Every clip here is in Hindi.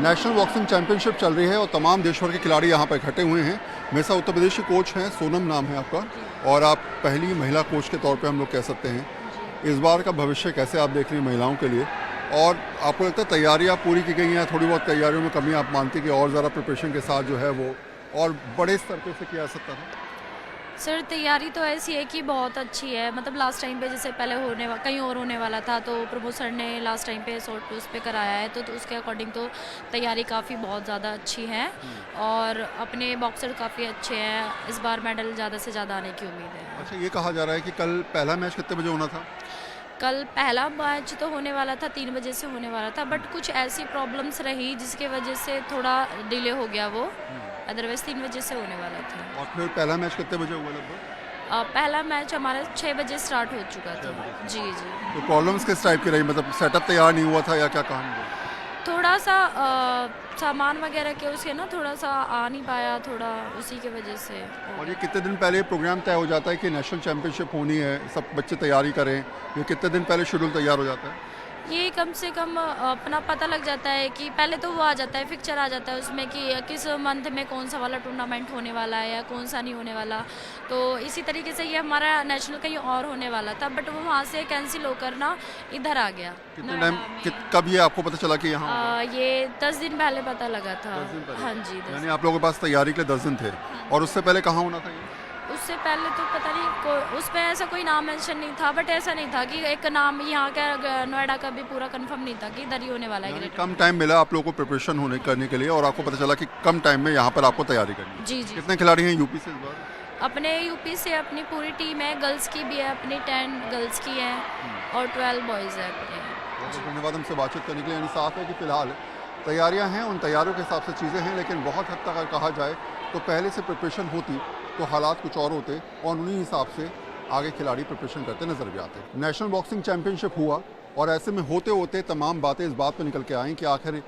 नेशनल बॉक्सिंग चैंपियनशिप चल रही है और तमाम देश भर के खिलाड़ी यहाँ पर इकट्ठे हुए हैं। मेरे साथ उत्तर प्रदेश की कोच हैं, सोनम नाम है आपका, और आप पहली महिला कोच के तौर पे हम लोग कह सकते हैं। इस बार का भविष्य कैसे आप देख रही हैं महिलाओं के लिए, और आपको लगता है तैयारियाँ पूरी की गई हैं? थोड़ी बहुत तैयारियों में कमी आप मानती कि और ज़्यादा प्रिपरेशन के साथ जो है वो और बड़े स्तर पे से किया जा सकता था? सर तैयारी तो ऐसी है कि बहुत अच्छी है। मतलब लास्ट टाइम पे जैसे पहले कहीं और होने वाला था, तो प्रमोद सर ने लास्ट टाइम पे शॉर्ट उस पे कराया है, तो उसके अकॉर्डिंग तो तैयारी काफ़ी बहुत ज़्यादा अच्छी है और अपने बॉक्सर काफ़ी अच्छे हैं। इस बार मेडल ज़्यादा से ज़्यादा आने की उम्मीद है। अच्छा, ये कहा जा रहा है कि कल पहला मैच कितने बजे होना था? कल पहला मैच तो होने वाला था 3 बजे से होने वाला था, बट कुछ ऐसी प्रॉब्लम्स रही जिसके वजह से थोड़ा डिले हो गया वो, अदरवाइज 3 बजे से होने वाला था। और फिर पहला मैच कितने बजे हुआ लगभग? पहला मैच हमारा 6 बजे स्टार्ट हो चुका था। जी जी। तो प्रॉब्लम्स किस टाइप की रही? मतलब सेटअप तैयार नहीं हुआ था या क्या कहा? थोड़ा सा सामान वगैरह के उसके ना थोड़ा सा आ नहीं पाया, थोड़ा उसी के वजह से। और ये कितने दिन पहले प्रोग्राम तय हो जाता है कि नेशनल चैंपियनशिप होनी है, सब बच्चे तैयारी करें? ये कितने दिन पहले शेड्यूल तैयार हो जाता है? ये कम से कम अपना पता लग जाता है कि पहले तो वो आ जाता है, पिक्चर आ जाता है उसमें कि किस मंथ में कौन सा वाला टूर्नामेंट होने वाला है या कौन सा नहीं होने वाला। तो इसी तरीके से ये हमारा नेशनल कहीं और होने वाला था, बट वो वहाँ से कैंसिल होकर ना इधर आ गया। कितने टाइम कब ये आपको पता चला कि यहाँ ये 10 दिन पहले पता लगा था। 10 दिन पहले? हाँ जी, 10 यानी आप लोगों के पास तैयारी के लिए 10 दिन थे। और उससे पहले कहाँ होना था ये? उससे पहले तो पता नहीं, उस पर ऐसा कोई नाम मेंशन नहीं था, बट ऐसा नहीं था कि एक नाम यहाँ का नोएडा का भी पूरा कंफर्म नहीं था कि इधर ही होने वाला है। कम टाइम मिला आप लोगों को प्रिपरेशन करने के लिए, और आपको पता चला कि कम टाइम में यहाँ पर आपको तैयारी करनी है। जी जी। कितने खिलाड़ी हैं यूपी से इस बार? अपने यूपी से अपनी पूरी टीम है, गर्ल्स की भी है, अपनी 10 गर्ल्स की है और 12 बॉयज़ है अपने। बहुत धन्यवाद हमसे बातचीत करने के लिए। यानी साफ है कि फिलहाल तैयारियां हैं, उन तैयारियों के हिसाब से चीज़ें हैं, लेकिन बहुत हद तक अगर कहा जाए तो पहले से प्रिपरेशन होती तो हालात कुछ और होते और उन्हीं हिसाब से आगे खिलाड़ी प्रिपरेशन करते नजर भी आते। नेशनल बॉक्सिंग चैंपियनशिप हुआ और ऐसे में होते होते तमाम बातें इस बात पर निकल के आई कि आखिर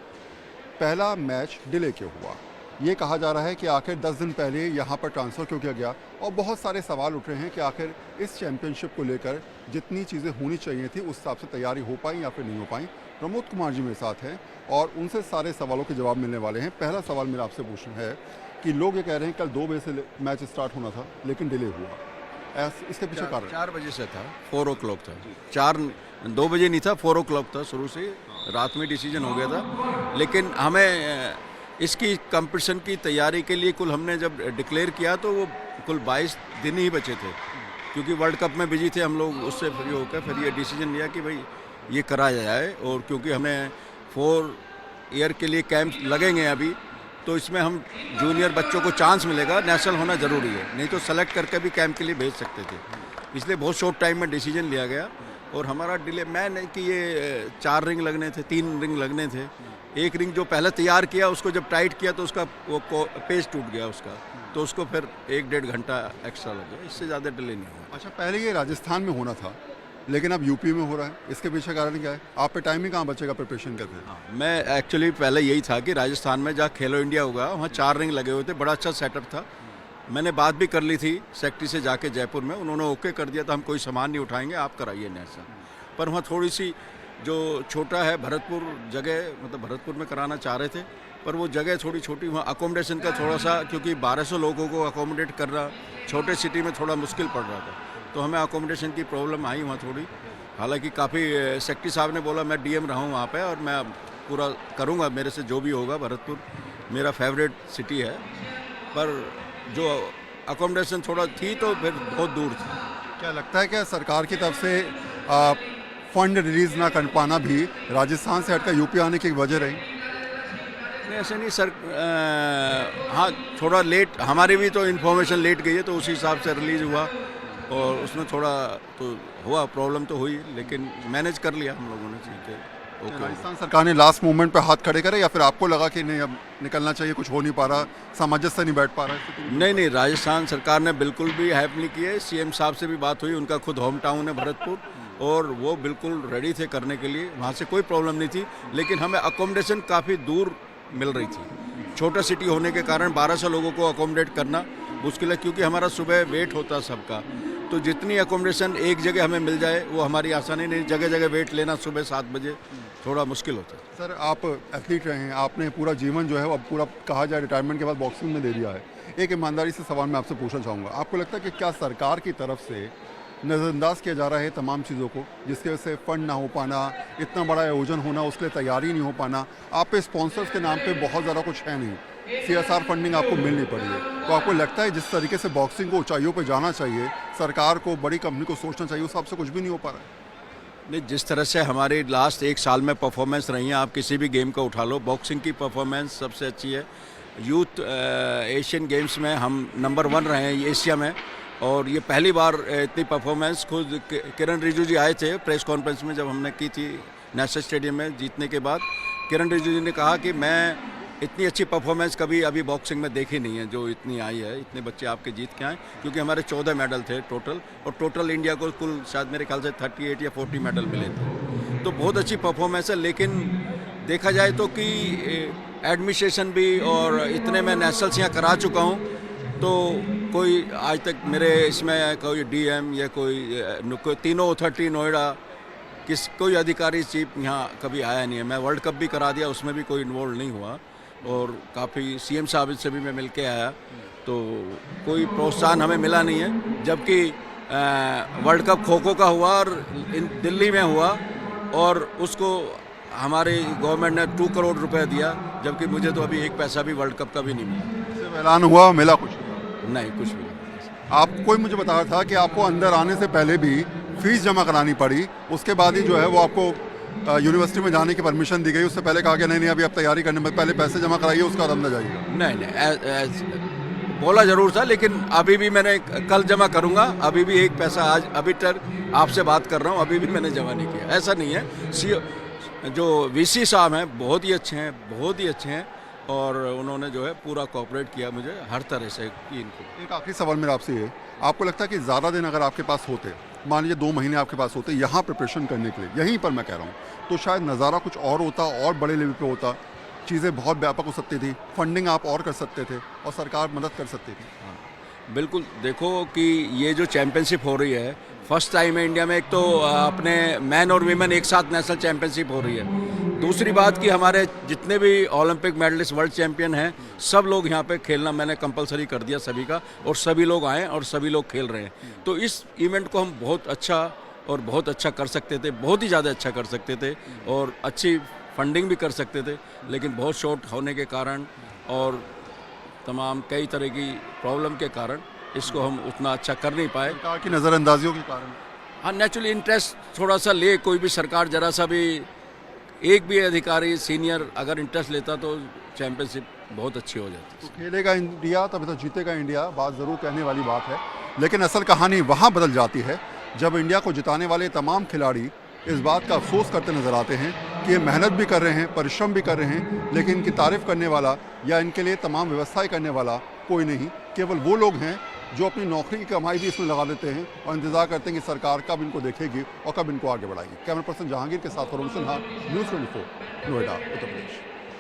पहला मैच डिले क्यों हुआ। ये कहा जा रहा है कि आखिर 10 दिन पहले यहाँ पर ट्रांसफ़र क्यों किया गया, और बहुत सारे सवाल उठ रहे हैं कि आखिर इस चैंपियनशिप को लेकर जितनी चीज़ें होनी चाहिए थी उस हिसाब से तैयारी हो पाई या फिर नहीं हो पाई। प्रमोद कुमार जी मेरे साथ हैं और उनसे सारे सवालों के जवाब मिलने वाले हैं। पहला सवाल मेरा आपसे पूछना है कि लोग ये कह रहे हैं कल 2 बजे से मैच स्टार्ट होना था लेकिन डिले हुआ, इसके पीछे कारण? 4 बजे से था, 4 o'clock था। 2 बजे नहीं था, 4 o'clock था। शुरू से रात में डिसीजन हो गया था, लेकिन हमें इसकी कंपटीशन की तैयारी के लिए हमने जब डिक्लेयर किया तो वो कुल 22 दिन ही बचे थे, क्योंकि वर्ल्ड कप में बिजी थे हम लोग। उससे फ्री होकर फिर ये डिसीजन लिया कि भाई ये कराया जाए, और क्योंकि हमें 4 ईयर के लिए कैंप लगेंगे अभी, तो इसमें हम जूनियर बच्चों को चांस मिलेगा। नेशनल होना ज़रूरी है, नहीं तो सेलेक्ट करके भी कैंप के लिए भेज सकते थे। इसलिए बहुत शॉर्ट टाइम में डिसीजन लिया गया और हमारा डिले मैं नहीं कि ये 4 रिंग लगने थे, 3 रिंग लगने थे। एक रिंग जो पहले तैयार किया उसको जब टाइट किया तो उसका वो पेज टूट गया उसका, तो उसको फिर 1-1.5 घंटा एक्स्ट्रा लग गया। इससे ज़्यादा डिले नहीं हुआ। अच्छा, पहले ये राजस्थान में होना था लेकिन अब यूपी में हो रहा है, इसके पीछे कारण क्या है? आप पे टाइम ही कहाँ बचेगा प्रिपरेशन करते हैं? मैं एक्चुअली पहले यही था कि राजस्थान में जहाँ खेलो इंडिया होगा वहाँ 4 रिंग लगे हुए थे, बड़ा अच्छा सेटअप था। मैंने बात भी कर ली थी सेक्रेटरी से जाके जयपुर में, उन्होंने ओके कर दिया था, हम कोई सामान नहीं उठाएंगे, आप कराइए नेशनल। पर वहाँ थोड़ी सी जो छोटा है भरतपुर जगह, मतलब भरतपुर में कराना चाह रहे थे, पर वो जगह थोड़ी छोटी, वहाँ अकोमोडेशन का थोड़ा सा, क्योंकि 1200 लोगों को अकोमोडेट करना छोटे सिटी में थोड़ा मुश्किल पड़ रहा था, तो हमें अकोमोडेशन की प्रॉब्लम आई वहाँ थोड़ी। हालांकि काफ़ी सेक्रेटरी साहब ने बोला मैं डीएम रहा हूँ वहाँ पे और मैं पूरा करूँगा, मेरे से जो भी होगा। भरतपुर मेरा फेवरेट सिटी है, पर जो अकोमोडेशन थोड़ा थी तो फिर बहुत दूर थी। क्या लगता है कि सरकार की तरफ से फंड रिलीज़ ना कर पाना भी राजस्थान से हटकर यूपी आने की वजह रही? नहीं, ऐसे नहीं सर। हाँ, थोड़ा लेट, हमारी भी तो इन्फॉर्मेशन लेट गई है, तो उसी हिसाब से रिलीज़ हुआ और उसमें थोड़ा तो हुआ, प्रॉब्लम तो हुई, लेकिन मैनेज कर लिया हम लोगों ने। ठीक है, ओके। राजस्थान सरकार ने लास्ट मोमेंट पे हाथ खड़े करे या फिर आपको लगा कि नहीं अब निकलना चाहिए, कुछ हो नहीं पा रहा, सामंजस्य नहीं बैठ पा रहा है? नहीं, राजस्थान सरकार ने बिल्कुल भी हेल्प नहीं की है। सीएम साहब से भी बात हुई, उनका खुद होम टाउन है भरतपुर, और वो बिल्कुल रेडी थे करने के लिए, वहाँ से कोई प्रॉब्लम नहीं थी। लेकिन हमें अकोमोडेशन काफ़ी दूर मिल रही थी, छोटा सिटी होने के कारण 1200 लोगों को अकोमोडेट करना मुश्किल है, क्योंकि हमारा सुबह वेट होता सबका, तो जितनी अकोमोडेशन एक जगह हमें मिल जाए वो हमारी आसानी नहीं। जगह जगह वेट लेना सुबह 7 बजे, थोड़ा मुश्किल होता है। सर आप एथलीट रहे हैं, आपने पूरा जीवन जो है वो अब पूरा कहा जाए रिटायरमेंट के बाद बॉक्सिंग में दे दिया है। एक ईमानदारी से सवाल मैं आपसे पूछना चाहूँगा, आपको लगता है कि क्या सरकार की तरफ से नज़रअंदाज किया जा रहा है तमाम चीज़ों को, जिसकी वजह से फ़ंड ना हो पाना, इतना बड़ा आयोजन होना, उसके लिए तैयारी नहीं हो पाना, आप पे स्पॉन्सर्स के नाम पे बहुत ज़्यादा कुछ है नहीं, CSR फंडिंग आपको मिल नहीं पड़ी है, तो आपको लगता है जिस तरीके से बॉक्सिंग को ऊंचाइयों पे जाना चाहिए, सरकार को, बड़ी कंपनी को सोचना चाहिए, उस हिसाब से कुछ भी नहीं हो पा रहा है? नहीं, जिस तरह से हमारी लास्ट 1 साल में परफॉर्मेंस रही है, आप किसी भी गेम का उठा लो, बॉक्सिंग की परफॉर्मेंस सबसे अच्छी है। यूथ एशियन गेम्स में हम नंबर 1 रहे हैं एशिया में, और ये पहली बार इतनी परफॉर्मेंस खुद किरण रिजिजू जी आए थे प्रेस कॉन्फ्रेंस में जब हमने की थी नेशनल स्टेडियम में जीतने के बाद। किरण रिजिजू जी ने कहा कि मैं इतनी अच्छी परफॉर्मेंस कभी अभी बॉक्सिंग में देखी नहीं है जो इतनी आई है, इतने बच्चे आपके जीत के आए, क्योंकि हमारे 14 मेडल थे टोटल, और टोटल इंडिया को कुल शायद मेरे ख्याल से 38 या 40 मेडल मिले थे, तो बहुत अच्छी परफॉर्मेंस है। लेकिन देखा जाए तो कि एडमिनिस्ट्रेशन भी, और इतने मैं नेशनल्स यहाँ करा चुका हूँ, तो कोई आज तक मेरे इसमें कोई DM या कोई तीनों अथॉरिटी नोएडा कोई अधिकारी चीफ यहाँ कभी आया नहीं है। मैं वर्ल्ड कप भी करा दिया, उसमें भी कोई इन्वॉल्व नहीं हुआ, और काफ़ी CM साहब से भी मैं मिल के आया, तो कोई प्रोत्साहन हमें मिला नहीं है। जबकि वर्ल्ड कप खो खो का हुआ और दिल्ली में हुआ, और उसको हमारी गवर्नमेंट ने 2 करोड़ रुपए दिया, जबकि मुझे तो अभी 1 पैसा भी वर्ल्ड कप का भी नहीं मिला। इससे ऐलान हुआ, मिला कुछ नहीं, कुछ भी नहीं। आप कोई मुझे बता रहा था कि आपको अंदर आने से पहले भी फीस जमा करानी पड़ी, उसके बाद ही जो है वो आपको यूनिवर्सिटी में जाने की परमिशन दी गई, उससे पहले कहा गया नहीं अब आप तैयारी करने में पहले पैसे जमा कराइए, उसका अंदर जाइएगा। नहीं, बोला जरूर था, लेकिन अभी भी मैंने कल जमा करूंगा, अभी भी 1 पैसा आज अभी तक आपसे बात कर रहा हूँ, अभी भी मैंने जमा नहीं किया। ऐसा नहीं है, जो VC साहब हैं बहुत ही अच्छे हैं, बहुत ही अच्छे हैं, और उन्होंने जो है पूरा कोऑपरेट किया मुझे हर तरह से कि इनको। एक आखिरी सवाल मेरा आपसे ये, आपको लगता है कि ज़्यादा दिन अगर आपके पास होते, मान लीजिए 2 महीने आपके पास होते यहाँ प्रिपरेशन करने के लिए, यहीं पर मैं कह रहा हूँ, तो शायद नज़ारा कुछ और होता, और बड़े लेवल पे होता, चीज़ें बहुत व्यापक हो सकती थी, फंडिंग आप और कर सकते थे, और सरकार मदद कर सकती थी। हाँ, बिल्कुल। देखो कि ये जो चैम्पियनशिप हो रही है, फर्स्ट टाइम है इंडिया में, एक तो अपने मैन और वीमेन एक साथ नेशनल चैम्पियनशिप हो रही है। दूसरी बात कि हमारे जितने भी ओलंपिक मेडलिस्ट, वर्ल्ड चैंपियन हैं, सब लोग यहाँ पे खेलना मैंने कंपलसरी कर दिया सभी का, और सभी लोग आए और सभी लोग खेल रहे हैं। तो इस इवेंट को हम बहुत अच्छा कर सकते थे, बहुत ही ज़्यादा अच्छा कर सकते थे, और अच्छी फंडिंग भी कर सकते थे, लेकिन बहुत शॉर्ट होने के कारण और तमाम कई तरह की प्रॉब्लम के कारण इसको हम उतना अच्छा कर नहीं पाए। सरकार की नज़रअंदाजियों के कारण। हाँ, नेचुरली इंटरेस्ट थोड़ा सा ले, कोई भी सरकार जरा सा भी, एक भी अधिकारी सीनियर अगर इंटरेस्ट लेता तो चैंपियनशिप बहुत अच्छी हो जाती। तो खेलेगा इंडिया तभी तो जीतेगा इंडिया, बात ज़रूर कहने वाली बात है, लेकिन असल कहानी वहाँ बदल जाती है जब इंडिया को जिताने वाले तमाम खिलाड़ी इस बात का अफसोस करते नजर आते हैं कि ये मेहनत भी कर रहे हैं, परिश्रम भी कर रहे हैं, लेकिन इनकी तारीफ करने वाला या इनके लिए तमाम व्यवस्थाएं करने वाला कोई नहीं। केवल वो लोग हैं जो अपनी नौकरी की कमाई भी इसमें लगा देते हैं और इंतजार करते हैं कि सरकार कब इनको देखेगी और कब इनको आगे बढ़ाएगी। कैमरा पर्सन जहांगीर के साथ फरूख सिन्हा, न्यूज़ 24, नोएडा, उत्तर प्रदेश।